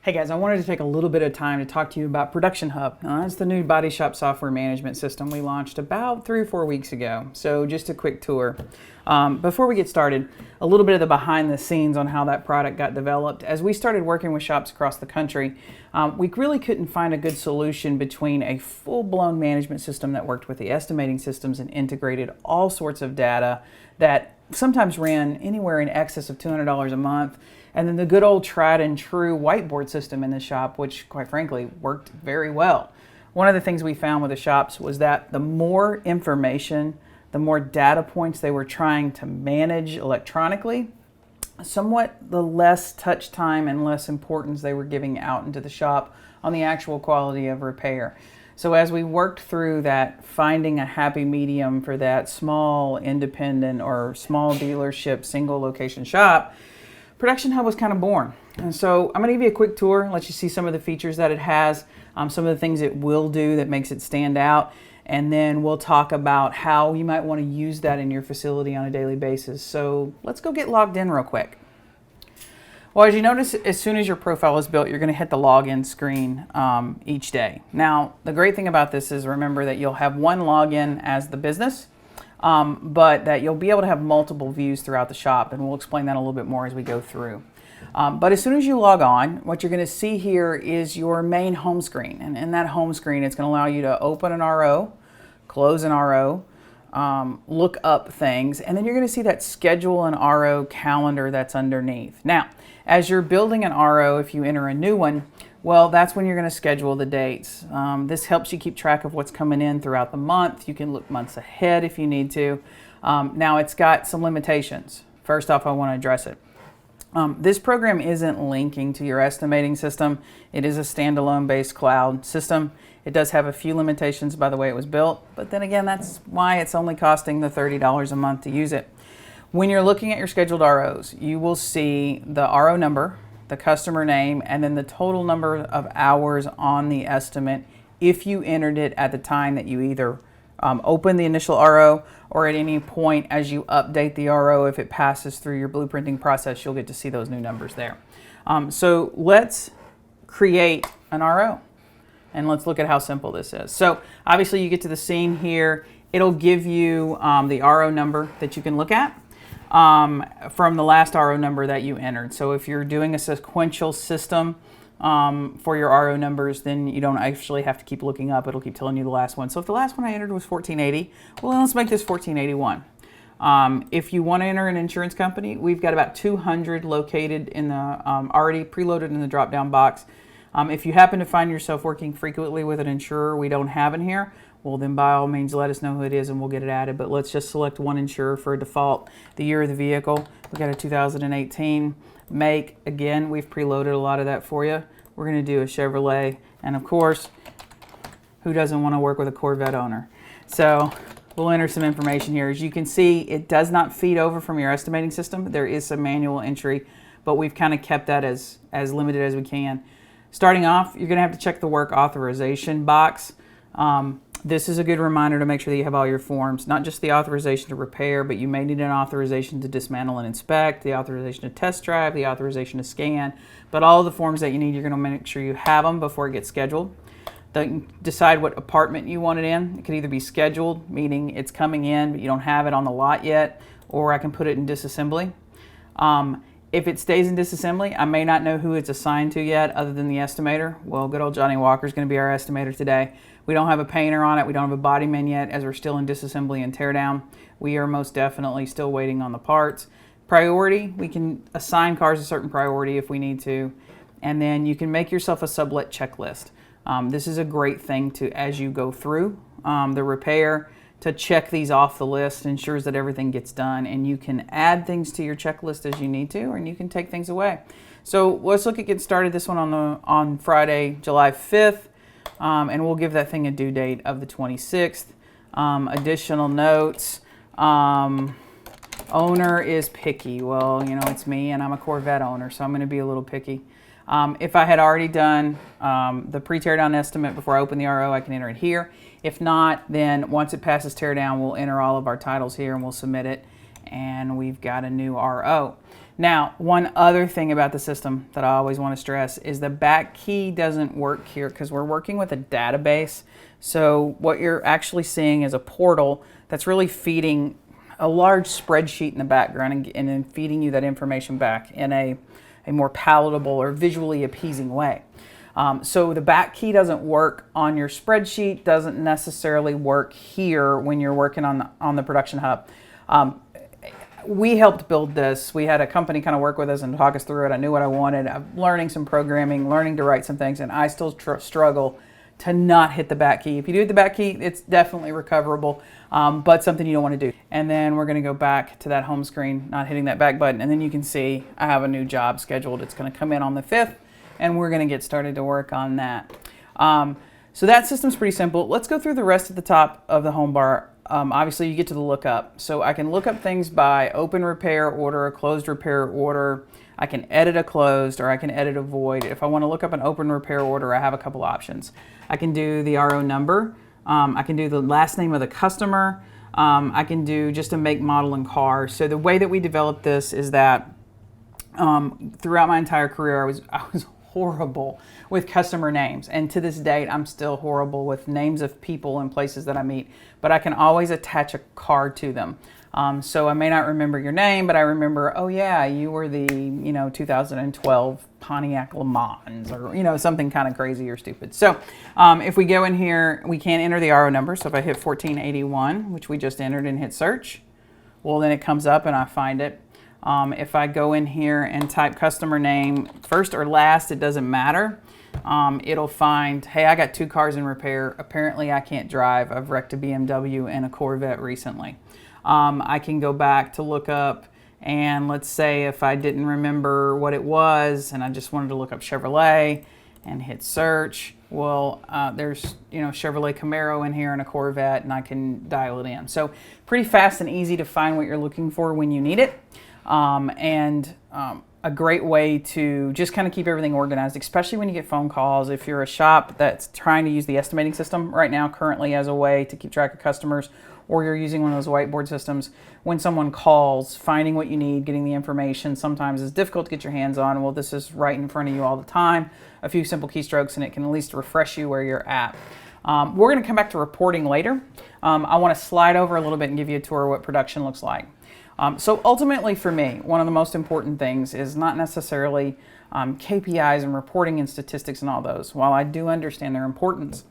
Hey guys, I wanted to take a little bit of time to talk to you about Production Hub. That's the new Bodyshop software management system we launched about 3 or 4 weeks ago. So just a quick tour. Before we get started, a little bit of the behind the scenes on how that product got developed. As we started working with shops across the country, we really couldn't find a good solution between a full-blown management system that worked with the estimating systems and integrated all sorts of data that sometimes ran anywhere in excess of $200 a month, and then the good old tried and true whiteboard system in the shop, which quite frankly worked very well. One of the things we found with the shops was that the more information, the more data points they were trying to manage electronically, somewhat the less touch time and less importance they were giving out into the shop on the actual quality of repair. So as we worked through that, finding a happy medium for that small independent or small dealership single location shop, Production Hub was kind of born. And so I'm going to give you a quick tour, let you see some of the features that it has, some of the things it will do that makes it stand out, and then we'll talk about how you might want to use that in your facility on a daily basis. So let's go get logged in real quick. Well, as you notice, as soon as your profile is built, you're going to hit the login screen each day. Now, the great thing about this is remember that you'll have one login as the business, but that you'll be able to have multiple views throughout the shop, and we'll explain that a little bit more as we go through. But as soon as you log on, what you're going to see here is your main home screen. And in that home screen, it's going to allow you to open an RO, close an RO, look up things, and then you're going to see that schedule and RO calendar that's underneath. Now, as you're building an RO, if you enter a new one, well, that's when you're going to schedule the dates. This helps you keep track of what's coming in throughout the month. You can look months ahead if you need to. Now, it's got some limitations. First off, I want to address it. This program isn't linking to your estimating system. It is a standalone based cloud system. It does have a few limitations by the way it was built, but then again, that's why it's only costing the $30 a month to use it. When you're looking at your scheduled ROs, you will see the RO number, the customer name, and then the total number of hours on the estimate if you entered it at the time that you either open the initial RO or at any point as you update the RO. If it passes through your blueprinting process, you'll get to see those new numbers there. So let's create an RO and let's look at how simple this is. So obviously you get to the scene here. It'll give you the RO number that you can look at from the last RO number that you entered. So if you're doing a sequential system for your RO numbers, then you don't actually have to keep looking up. It'll keep telling you the last one. So if the last one I entered was 1480, well, then let's make this 1481. If you want to enter an insurance company, we've got about 200 located in the already preloaded in the drop-down box. If you happen to find yourself working frequently with an insurer we don't have in here, well, then by all means let us know who it is and we'll get it added. But let's just select one insurer for a default. The year of the vehicle, we've got a 2018 make. Again, we've preloaded a lot of that for you. We're going to do a Chevrolet, and of course, who doesn't want to work with a Corvette owner? So we'll enter some information here. As you can see, it does not feed over from your estimating system. There is some manual entry, but we've kind of kept that as limited as we can. Starting off, you're going to have to check the work authorization box. This is a good reminder to make sure that you have all your forms, not just the authorization to repair, but you may need an authorization to dismantle and inspect, the authorization to test drive, the authorization to scan, but all of the forms that you need, you're going to make sure you have them before it gets scheduled. Then decide what apartment you want it in. It could either be scheduled, meaning it's coming in, but you don't have it on the lot yet, or I can put it in disassembly. If it stays in disassembly, I may not know who it's assigned to yet other than the estimator. Well, good old Johnny Walker is going to be our estimator today. We don't have a painter on it. We don't have a bodyman yet as we're still in disassembly and teardown. We are most definitely still waiting on the parts. Priority, we can assign cars a certain priority if we need to. And then you can make yourself a sublet checklist. This is a great thing to, as you go through the repair, to check these off the list, ensures that everything gets done, and you can add things to your checklist as you need to, and you can take things away. So let's look at getting started. This one on Friday, July 5th, and we'll give that thing a due date of the 26th. Additional notes, owner is picky. Well, you know, it's me, and I'm a Corvette owner, so I'm going to be a little picky. If I had already done the pre-teardown estimate before I open the RO, I can enter it here. If not, then once it passes teardown, we'll enter all of our titles here and we'll submit it, and we've got a new RO. Now, one other thing about the system that I always want to stress is the back key doesn't work here because we're working with a database. So what you're actually seeing is a portal that's really feeding a large spreadsheet in the background and then feeding you that information back in a more palatable or visually appeasing way. So the back key doesn't work on your spreadsheet, doesn't necessarily work here when you're working on the production hub. We helped build this. We had a company kind of work with us and talk us through it. I knew what I wanted. I'm learning some programming, learning to write some things, and I still struggle to not hit the back key. If you do hit the back key, it's definitely recoverable, but something you don't want to do. And then we're going to go back to that home screen, not hitting that back button, and then you can see I have a new job scheduled. It's going to come in on the 5th, and we're going to get started to work on that. So that system's pretty simple. Let's go through the rest at the top of the home bar. Obviously, you get to the lookup. So I can look up things by open repair order, a closed repair order. I can edit a closed or I can edit a void. If I want to look up an open repair order, I have a couple options. I can do the RO number. I can do the last name of the customer. I can do just a make, model, and car. So the way that we developed this is that throughout my entire career, I was horrible with customer names, and to this date I'm still horrible with names of people and places that I meet, but I can always attach a card to them. So I may not remember your name, but I remember, oh yeah, you were the 2012 Pontiac Le Mans, or something kind of crazy or stupid. So if we go in here, we can enter the RO number. So if I hit 1481, which we just entered, and hit search, well, then it comes up and I find it. If I go in here and type customer name, first or last, it doesn't matter. It'll find, hey, I got 2 cars in repair. Apparently I can't drive. I've wrecked a BMW and a Corvette recently. I can go back to look up, and let's say if I didn't remember what it was and I just wanted to look up Chevrolet and hit search, well, there's Chevrolet Camaro in here and a Corvette, and I can dial it in. So pretty fast and easy to find what you're looking for when you need it. A great way to just kind of keep everything organized, especially when you get phone calls. If you're a shop that's trying to use the estimating system right now currently as a way to keep track of customers, or you're using one of those whiteboard systems, when someone calls, finding what you need, getting the information sometimes is difficult to get your hands on. Well, this is right in front of you all the time. A few simple keystrokes and it can at least refresh you where you're at. We're going to come back to reporting later. I want to slide over a little bit and give you a tour of what production looks like. So ultimately for me, one of the most important things is not necessarily KPIs and reporting and statistics and all those. While I do understand their importance,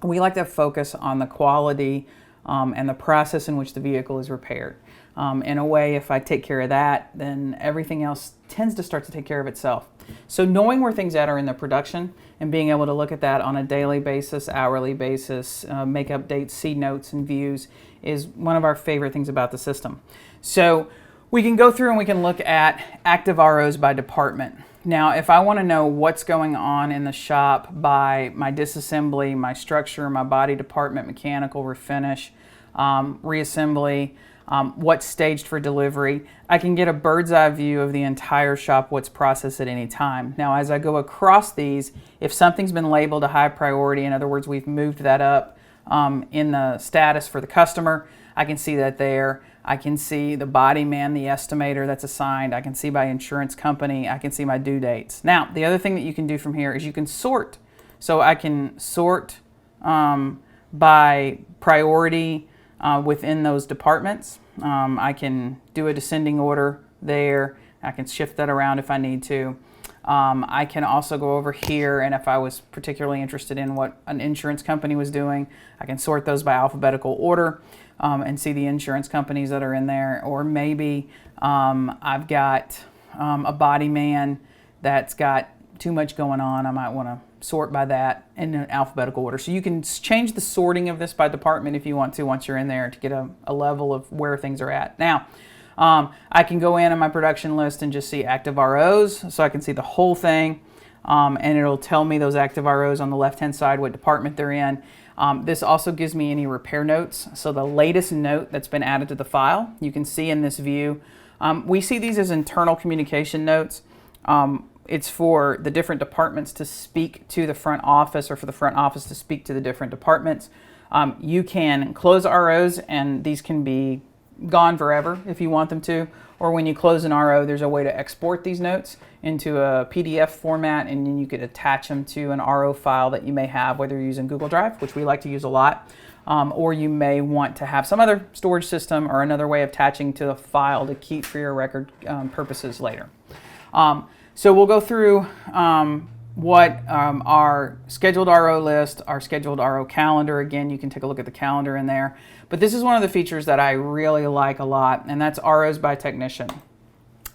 we like to focus on the quality and the process in which the vehicle is repaired. In a way, if I take care of that, then everything else tends to start to take care of itself. So knowing where things are in the production and being able to look at that on a daily basis, hourly basis, make updates, see notes and views is one of our favorite things about the system. So we can go through and we can look at active ROs by department. Now, if I want to know what's going on in the shop by my disassembly, my structure, my body department, mechanical, refinish, reassembly, what's staged for delivery, I can get a bird's eye view of the entire shop, what's processed at any time. Now, as I go across these, if something's been labeled a high priority, in other words, we've moved that up in the status for the customer, I can see that there. I can see the body man, the estimator that's assigned. I can see by insurance company. I can see my due dates. Now, the other thing that you can do from here is you can sort. So I can sort by priority within those departments. I can do a descending order there. I can shift that around if I need to. I can also go over here, and if I was particularly interested in what an insurance company was doing, I can sort those by alphabetical order and see the insurance companies that are in there. Or maybe I've got a body man that's got too much going on. I might want to sort by that in an alphabetical order. So you can change the sorting of this by department if you want to once you're in there to get a level of where things are at. Now, I can go in on my production list and just see active ROs, so I can see the whole thing, and it'll tell me those active ROs on the left-hand side, what department they're in. This also gives me any repair notes, so the latest note that's been added to the file, you can see in this view. We see these as internal communication notes. It's for the different departments to speak to the front office, or for the front office to speak to the different departments. You can close ROs, and these can be gone forever if you want them to, or when you close an RO, there's a way to export these notes into a PDF format, and then you could attach them to an RO file that you may have, whether you're using Google Drive, which we like to use a lot, or you may want to have some other storage system or another way of attaching to a file to keep for your record purposes later. So we'll go through what our scheduled RO list, our scheduled RO calendar. Again, you can take a look at the calendar in there. But this is one of the features that I really like a lot, and that's ROs by technician.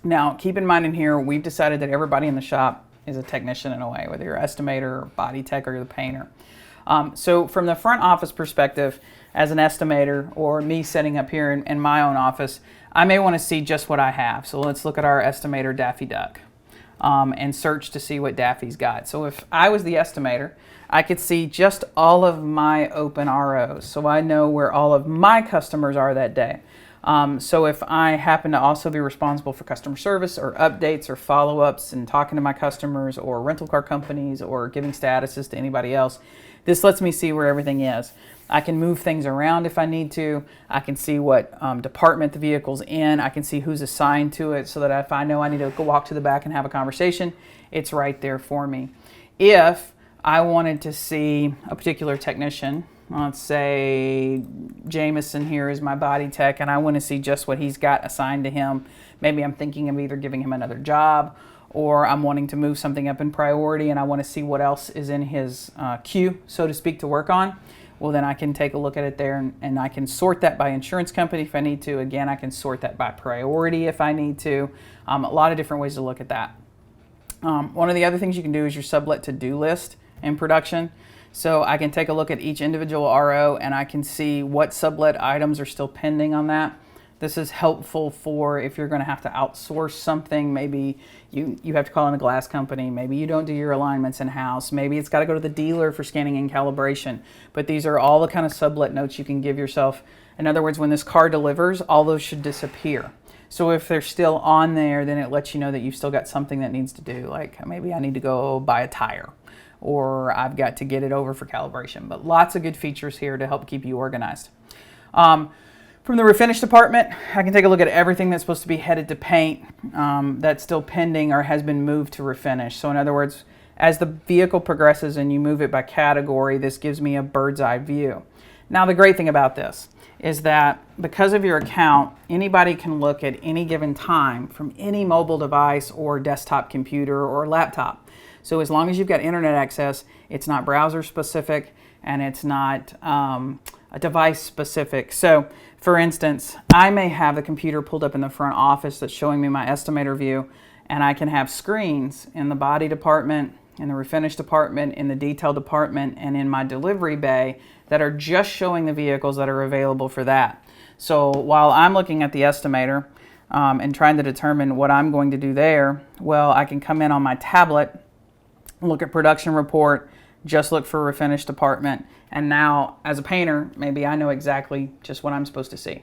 Now, keep in mind in here, we've decided that everybody in the shop is a technician in a way, whether you're an estimator or body tech or you're the painter. So from the front office perspective, as an estimator or me setting up here in my own office, I may want to see just what I have. So let's look at our estimator Daffy Duck and search to see what Daffy's got. So if I was the estimator, I could see just all of my open ROs, so I know where all of my customers are that day. So if I happen to also be responsible for customer service or updates or follow-ups and talking to my customers or rental car companies or giving statuses to anybody else, this lets me see where everything is. I can move things around if I need to. I can see what department the vehicle's in. I can see who's assigned to it, so that if I know I need to go walk to the back and have a conversation, it's right there for me. If I wanted to see a particular technician, let's say Jameson here is my body tech, and I want to see just what he's got assigned to him. Maybe I'm thinking of either giving him another job, or I'm wanting to move something up in priority and I want to see what else is in his queue, so to speak, to work on. Well, then I can take a look at it there, and I can sort that by insurance company if I need to. Again, I can sort that by priority if I need to. A lot of different ways to look at that. One of the other things you can do is your sublet to-do list in production. So I can take a look at each individual RO and I can see what sublet items are still pending on that. This is helpful for if you're going to have to outsource something. Maybe you have to call in a glass company. Maybe you don't do your alignments in-house. Maybe it's got to go to the dealer for scanning and calibration. But these are all the kind of sublet notes you can give yourself. In other words, when this car delivers, all those should disappear. So if they're still on there, then it lets you know that you've still got something that needs to do. Like maybe I need to go buy a tire, or I've got to get it over for calibration. But lots of good features here to help keep you organized. From the refinish department, I can take a look at everything that's supposed to be headed to paint that's still pending or has been moved to refinish. So in other words, as the vehicle progresses and you move it by category, this gives me a bird's eye view. Now the great thing about this is that because of your account, anybody can look at any given time from any mobile device or desktop computer or laptop. So as long as you've got internet access, it's not browser specific and it's not a device specific. So for instance, I may have the computer pulled up in the front office that's showing me my estimator view, and I can have screens in the body department, in the refinish department, in the detail department, and in my delivery bay that are just showing the vehicles that are available for that. So while I'm looking at the estimator and trying to determine what I'm going to do there, well, I can come in on my tablet, look at production report, just look for refinish department, and now as a painter, maybe I know exactly just what I'm supposed to see.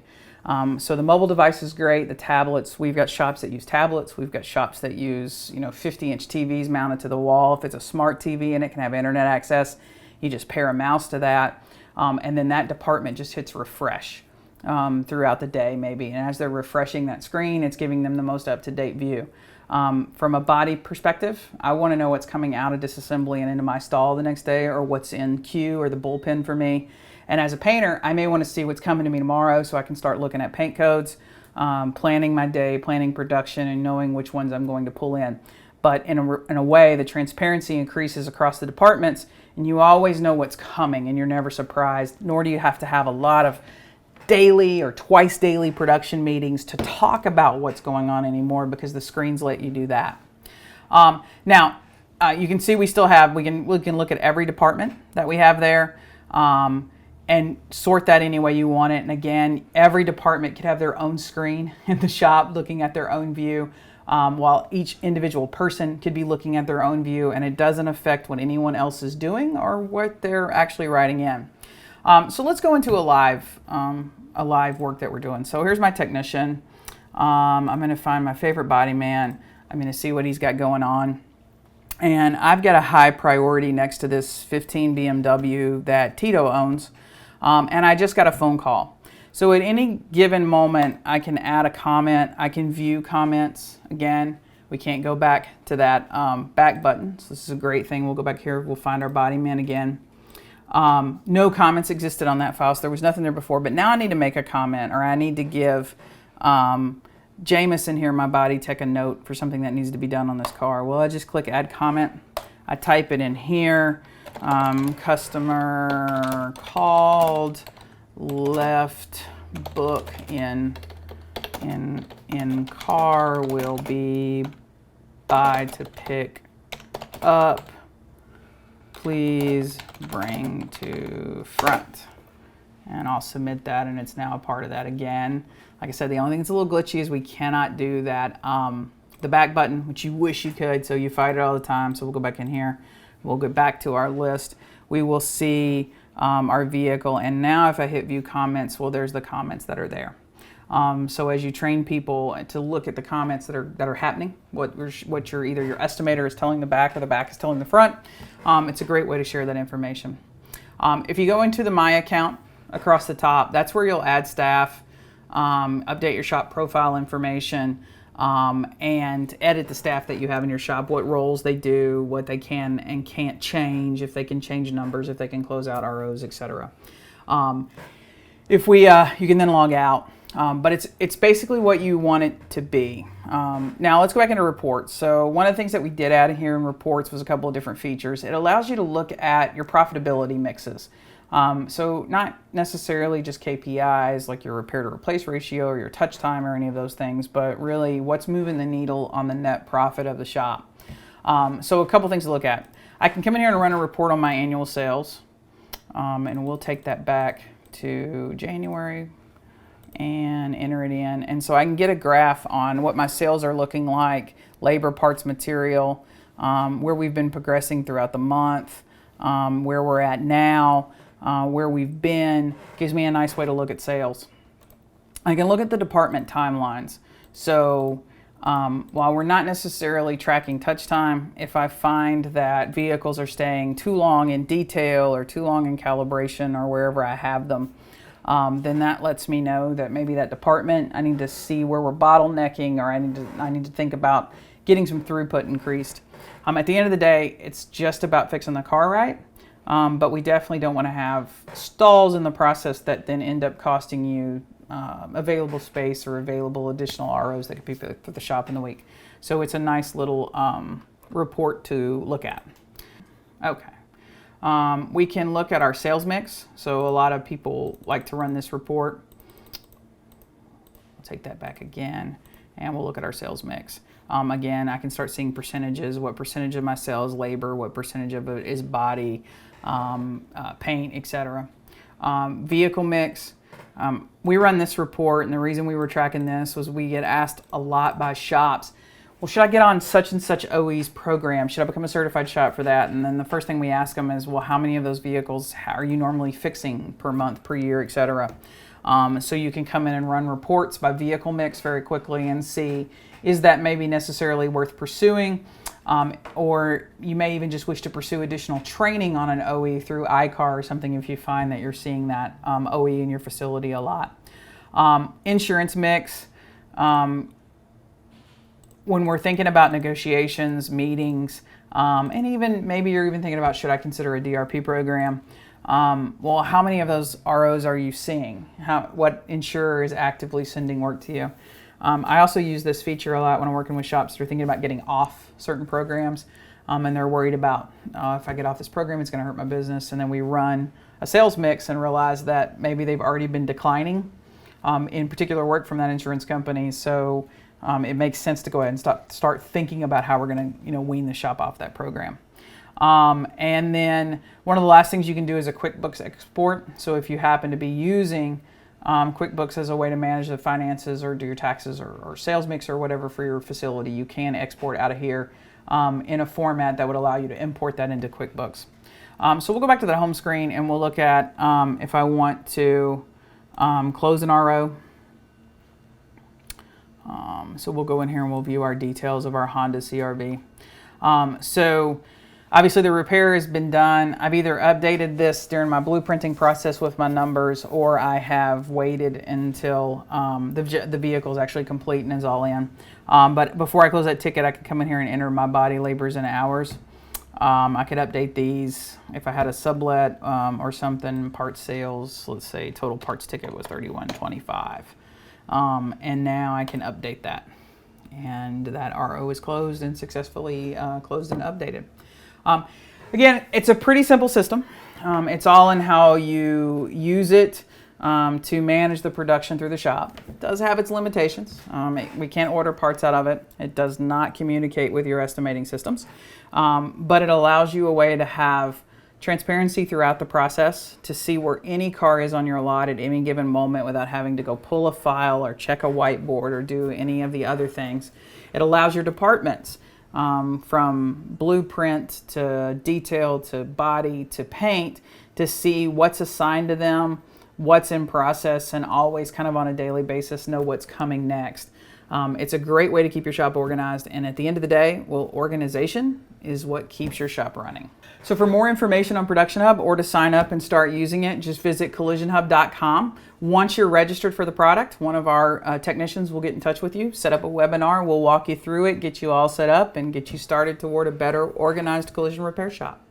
So the mobile device is great. The tablets, we've got shops that use tablets. We've got shops that use 50-inch TVs mounted to the wall. If it's a smart TV and it can have internet access, you just pair a mouse to that, and then that department just hits refresh throughout the day maybe. And as they're refreshing that screen, it's giving them the most up-to-date view. From a body perspective, I want to know what's coming out of disassembly and into my stall the next day, or what's in queue or the bullpen for me. And as a painter, I may want to see what's coming to me tomorrow, so I can start looking at paint codes, planning my day, planning production, and knowing which ones I'm going to pull in. But in a way, the transparency increases across the departments, and you always know what's coming, and you're never surprised, nor do you have to have a lot of daily or twice daily production meetings to talk about what's going on anymore, because the screens let you do that. Now, you can see we still have, we can look at every department that we have there and sort that any way you want it. And again, every department could have their own screen in the shop looking at their own view, while each individual person could be looking at their own view, and it doesn't affect what anyone else is doing or what they're actually writing in. So let's go into a live work that we're doing. So here's my technician. I'm going to find my favorite body man. I'm going to see what he's got going on. And I've got a high priority next to this 15 BMW that Tito owns. And I just got a phone call. So at any given moment, I can add a comment. I can view comments. Again, we can't go back to that back button. So this is a great thing. We'll go back here. We'll find our body man again. No comments existed on that file, so there was nothing there before. But now I need to make a comment, or I need to give Jameson here, my body tech, a note for something that needs to be done on this car. Well, I just click Add Comment. I type it in here. Customer called, left book in car, will be by to pick up, please bring to front. And I'll submit that, and it's now a part of that again. Like I said, the only thing that's a little glitchy is we cannot do that, the back button, which you wish you could, so you fight it all the time. So we'll go back in here. We'll go back to our list. We will see our vehicle, and now if I hit view comments, well, there's the comments that are there. So as you train people to look at the comments that are happening, what either your estimator is telling the back or the back is telling the front, it's a great way to share that information. If you go into the My Account across the top, that's where you'll add staff, update your shop profile information, and edit the staff that you have in your shop, what roles they do, what they can and can't change, if they can change numbers, if they can close out ROs, etc. You can then log out, but it's basically what you want it to be. Now let's go back into reports. So one of the things that we did add here in reports was a couple of different features. It allows you to look at your profitability mixes. So not necessarily just KPIs like your repair to replace ratio or your touch time or any of those things, but really what's moving the needle on the net profit of the shop. So a couple things to look at. I can come in here and run a report on my annual sales, and we'll take that back to January and enter it in. And so I can get a graph on what my sales are looking like, labor, parts, material, where we've been progressing throughout the month, where we're at now, where we've been. Gives me a nice way to look at sales. I can look at the department timelines. So while we're not necessarily tracking touch time, if I find that vehicles are staying too long in detail or too long in calibration or wherever I have them, then that lets me know that maybe that department, I need to see where we're bottlenecking, or I need to think about getting some throughput increased. At the end of the day, it's just about fixing the car right. But we definitely don't want to have stalls in the process that then end up costing you available space or available additional ROs that could be for the shop in the week. So it's a nice little report to look at. Okay. We can look at our sales mix. So a lot of people like to run this report. I'll take that back again, and we'll look at our sales mix. Again, I can start seeing percentages, what percentage of my sales labor, what percentage of it is body, paint, etc. Vehicle mix. We run this report, and the reason we were tracking this was we get asked a lot by shops, well, should I get on such and such OE's program? Should I become a certified shop for that? And then the first thing we ask them is, well, how many of those vehicles are you normally fixing per month, per year, etc.? So you can come in and run reports by vehicle mix very quickly and see, is that maybe necessarily worth pursuing? Or you may even just wish to pursue additional training on an OE through iCar or something if you find that you're seeing that OE in your facility a lot. Insurance mix. When we're thinking about negotiations, meetings, and even maybe you're even thinking about, should I consider a DRP program? Well, how many of those ROs are you seeing? What insurer is actively sending work to you? I also use this feature a lot when I'm working with shops that are thinking about getting off certain programs, and they're worried about, if I get off this program, it's going to hurt my business. And then we run a sales mix and realize that maybe they've already been declining in particular work from that insurance company. So it makes sense to go ahead and start thinking about how we're going to wean the shop off that program. And then one of the last things you can do is a QuickBooks export. So if you happen to be using QuickBooks as a way to manage the finances or do your taxes or sales mix or whatever for your facility, you can export out of here in a format that would allow you to import that into QuickBooks. So we'll go back to the home screen and we'll look at if I want to close an RO. So we'll go in here and we'll view our details of our Honda CRV. So Obviously the repair has been done. I've either updated this during my blueprinting process with my numbers, or I have waited until the vehicle is actually complete and is all in. But before I close that ticket, I could come in here and enter my body labors and hours. I could update these if I had a sublet or something, parts sales. Let's say total parts ticket was $31.25. And now I can update that. And that RO is closed and successfully closed and updated. Again, it's a pretty simple system. It's all in how you use it to manage the production through the shop. It does have its limitations. We can't order parts out of it. It does not communicate with your estimating systems. But it allows you a way to have transparency throughout the process, to see where any car is on your lot at any given moment without having to go pull a file or check a whiteboard or do any of the other things. It allows your departments, from blueprint to detail to body to paint, to see what's assigned to them, what's in process, and always kind of on a daily basis know what's coming next. It's a great way to keep your shop organized, and at the end of the day, well, organization is what keeps your shop running. So for more information on Production Hub or to sign up and start using it, just visit collisionhub.com. Once you're registered for the product, one of our technicians will get in touch with you, set up a webinar, we'll walk you through it, get you all set up, and get you started toward a better organized collision repair shop.